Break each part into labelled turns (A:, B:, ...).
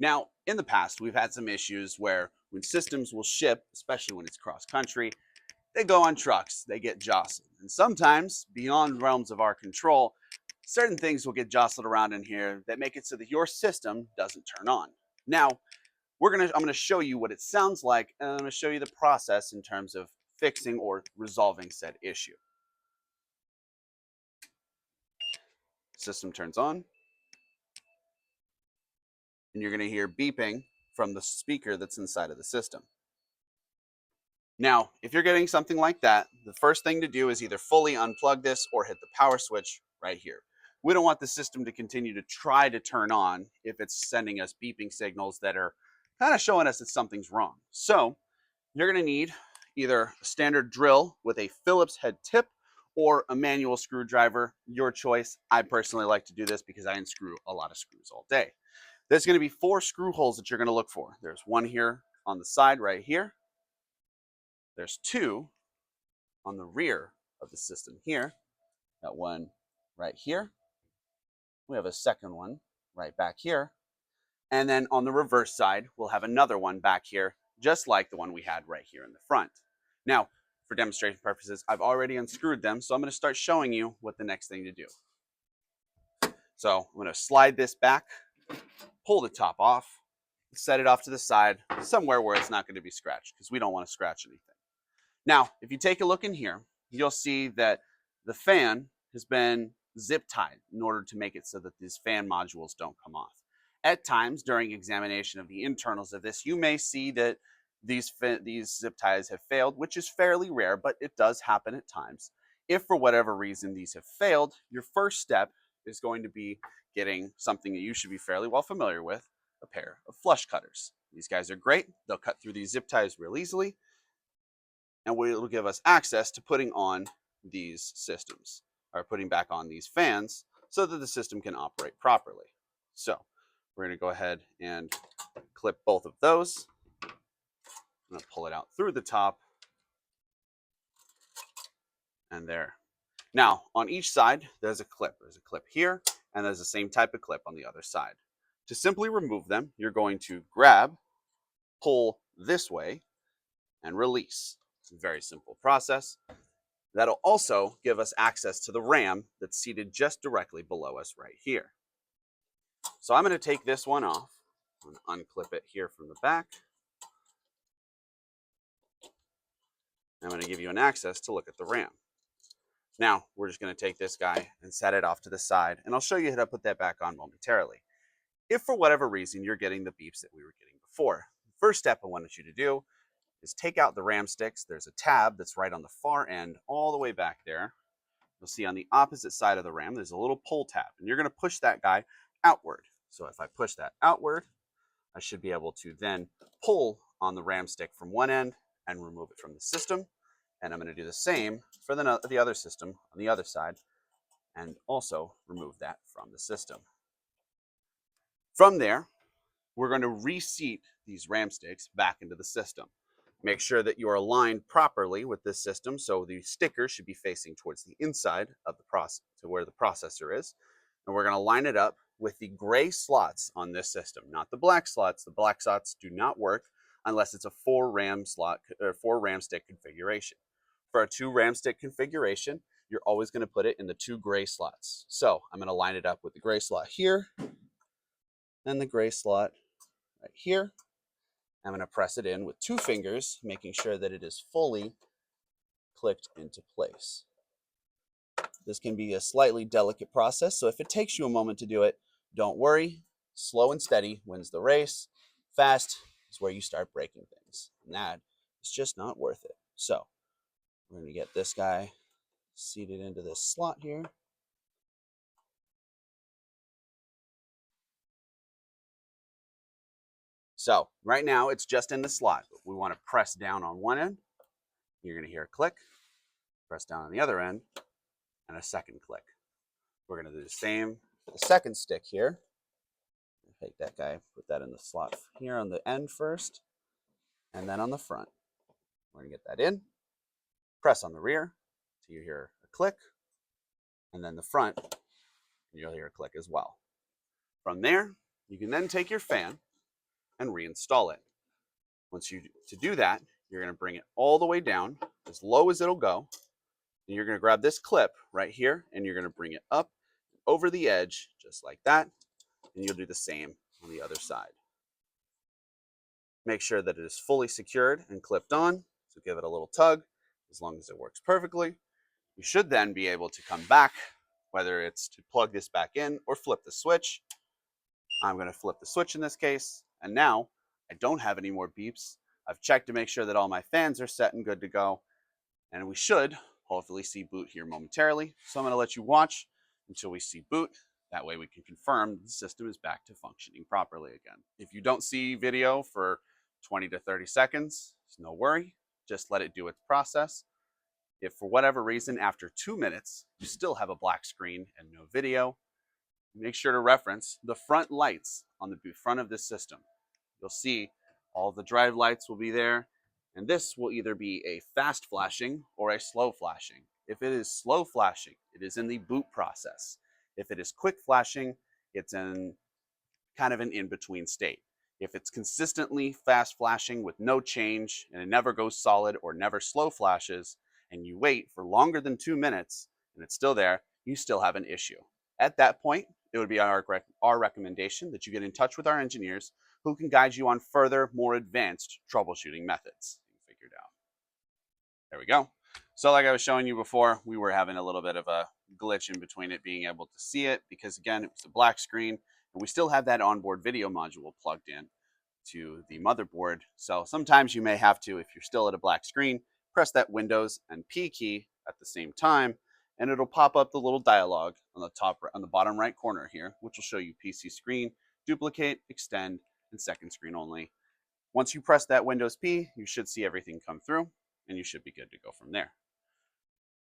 A: Now, in the past, we've had some issues where when systems will ship, especially when it's cross country, they go on trucks, they get jostled. And sometimes, beyond realms of our control, certain things will get jostled around in here that make it so that your system doesn't turn on. Now, I'm gonna show you what it sounds like, and I'm gonna show you the process in terms of fixing or resolving said issue. System turns on, and you're gonna hear beeping from the speaker that's inside of the system. Now, if you're getting something like that, the first thing to do is either fully unplug this or hit the power switch right here. We don't want the system to continue to try to turn on if it's sending us beeping signals that are kind of showing us that something's wrong. So you're going to need either a standard drill with a Phillips head tip or a manual screwdriver, your choice. I personally like to do this because I unscrew a lot of screws all day. There's going to be 4 screw holes that you're going to look for. There's one here on the side right here. There's 2 on the rear of the system here. Got one right here. We have a second one right back here. And then on the reverse side, we'll have another one back here, just like the one we had right here in the front. Now, for demonstration purposes, I've already unscrewed them, so I'm going to start showing you what the next thing to do. So I'm going to slide this back, pull the top off, set it off to the side, somewhere where it's not going to be scratched, because we don't want to scratch anything. Now, if you take a look in here, you'll see that the fan has been zip tied in order to make it so that these fan modules don't come off. At times, during examination of the internals of this, you may see that these zip ties have failed, which is fairly rare, but it does happen at times. If for whatever reason these have failed, your first step is going to be getting something that you should be fairly well familiar with, a pair of flush cutters. These guys are great. They'll cut through these zip ties real easily, and it'll give us access to putting on these systems, or putting back on these fans so that the system can operate properly. So we're going to go ahead and clip both of those. I'm going to pull it out through the top, and there. Now, on each side, there's a clip. There's a clip here, and there's the same type of clip on the other side. To simply remove them, you're going to grab, pull this way, and release. It's a very simple process. That'll also give us access to the RAM that's seated just directly below us right here. So I'm going to take this one off. I'm going to unclip it here from the back. I'm going to give you an access to look at the RAM. Now, we're just going to take this guy and set it off to the side, and I'll show you how to put that back on momentarily. If for whatever reason you're getting the beeps that we were getting before, the first step I wanted you to do is take out the RAM sticks. There's a tab that's right on the far end, all the way back there. You'll see on the opposite side of the RAM, there's a little pull tab, and you're going to push that guy outward. So if I push that outward, I should be able to then pull on the RAM stick from one end and remove it from the system. And I'm going to do the same for the other system on the other side, and also remove that from the system. From there, we're going to reseat these RAM sticks back into the system. Make sure that you are aligned properly with this system, so the sticker should be facing towards the inside of the process, to where the processor is. And we're going to line it up with the gray slots on this system, not the black slots. The black slots do not work unless it's a 4 RAM stick configuration. For a 2 RAM stick configuration, you're always going to put it in the 2 gray slots. So I'm going to line it up with the gray slot here and the gray slot right here. I'm going to press it in with 2 fingers, making sure that it is fully clicked into place. This can be a slightly delicate process, so if it takes you a moment to do it, don't worry. Slow and steady wins the race. Fast is where you start breaking things, and that is just not worth it. So we're going to get this guy seated into this slot here. So right now it's just in the slot, but we want to press down on one end. You're going to hear a click. Press down on the other end, and a second click. We're going to do the same for the second stick here. Take that guy, put that in the slot here on the end first, and then on the front. We're going to get that in. Press on the rear so you hear a click, and then the front, and you'll hear a click as well. From there, you can then take your fan and reinstall it. To do that, you're going to bring it all the way down, as low as it'll go, and you're going to grab this clip right here, and you're going to bring it up over the edge, just like that, and you'll do the same on the other side. Make sure that it is fully secured and clipped on, so give it a little tug. As long as it works perfectly, you should then be able to come back, whether it's to plug this back in or flip the switch. I'm going to flip the switch in this case, and now I don't have any more beeps. I've checked to make sure that all my fans are set and good to go, and we should hopefully see boot here momentarily. So I'm going to let you watch until we see boot. That way we can confirm the system is back to functioning properly again. If you don't see video for 20 to 30 seconds, no worry. Just let it do its process. If for whatever reason, after 2 minutes, you still have a black screen and no video, make sure to reference the front lights on the front of this system. You'll see all the drive lights will be there, and this will either be a fast flashing or a slow flashing. If it is slow flashing, it is in the boot process. If it is quick flashing, it's in kind of an in-between state. If it's consistently fast flashing with no change and it never goes solid or never slow flashes, and you wait for longer than 2 minutes and it's still there, you still have an issue. At that point, it would be our recommendation that you get in touch with our engineers who can guide you on further, more advanced troubleshooting methods. Figured out. There we go. So like I was showing you before, we were having a little bit of a glitch in between it being able to see it because, again, it was a black screen, and we still have that onboard video module plugged in to the motherboard. So sometimes you may have to, if you're still at a black screen, press that Windows and P key at the same time, and it'll pop up the little dialog on the bottom right corner here, which will show you PC screen, duplicate, extend, and second screen only. Once you press that Windows P, you should see everything come through, and you should be good to go from there.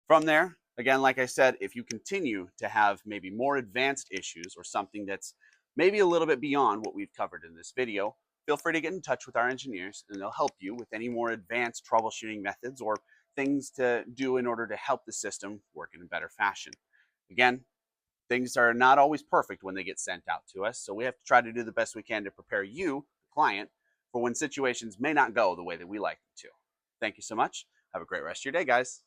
A: From there, again, like I said, if you continue to have maybe more advanced issues or something that's maybe a little bit beyond what we've covered in this video, feel free to get in touch with our engineers, and they'll help you with any more advanced troubleshooting methods or things to do in order to help the system work in a better fashion. Again, things are not always perfect when they get sent out to us, so we have to try to do the best we can to prepare you, the client, for when situations may not go the way that we like them to. Thank you so much. Have a great rest of your day, guys.